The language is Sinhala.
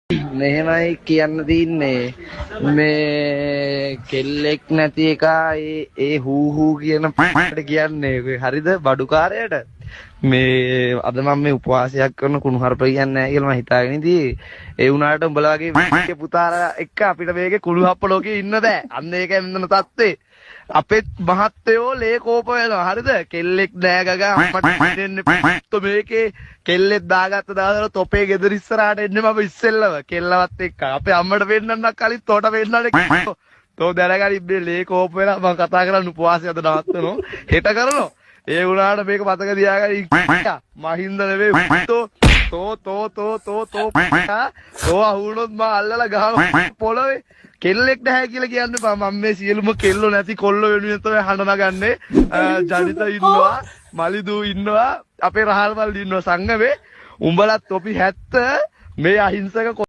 මෙහෙමයි කියන්න තින්නේ මේ කෙල්ලෙක් නැති එක ඒ හූ කියන පාට කියන්නේ හරිද බඩුකාරයට මේ අද මම මේ උපවාසයක් කරන කුණුහරුප කියන්නේ නැහැ කියලා මම හිතාගෙන ඉතින් ඒ වුණාට උඹලා වගේ පුතාලා එක්ක අපිට මේකේ කුණුහප්ප ලෝකේ ඉන්න බෑ අන්න ඒකයි මෙන්න තත්ත්වේ අපෙත් මහත්තයෝ ලේ කෝප වෙනවා හරිද කෙල්ලෙක් නෑ ගගා අපට දෙන්නේ તો මේකේ කෙල්ලෙක් දාගත්ත දාලා තොපේ ගෙදර ඉස්සරහට එන්නේ මම ඉස්සෙල්ලව කෙල්ලවත් එක්ක අපේ අම්මට වෙන්නන්නක් කලින් තෝට වෙන්නන්නේ තෝ දැනගනි ඉබ්බේ ලේ කෝප වෙලා මම කතා කරන්න උපවාසය අද නවත්තනවා හෙට කරනවා ඒ වුණාට මේක මතක තියාගන්න මහින්ද නෙවෙයි තෝ අහුනොත් මම අල්ලලා ගහනවා පොළවේ කෙල්ලෙක් නැහැ කියලා කියන්න බෑ මම මේ සියලුම කෙල්ලෝ නැති කොල්ලෝ වෙනුවෙන් තමයි හඬ නගන්නේ ජනිත ඉන්නවා මලිදු ඉන්නවා අපේ රහල්වල ඉන්නවා සංගමේ උඹලත් තොපි 70 මේ අහිංසක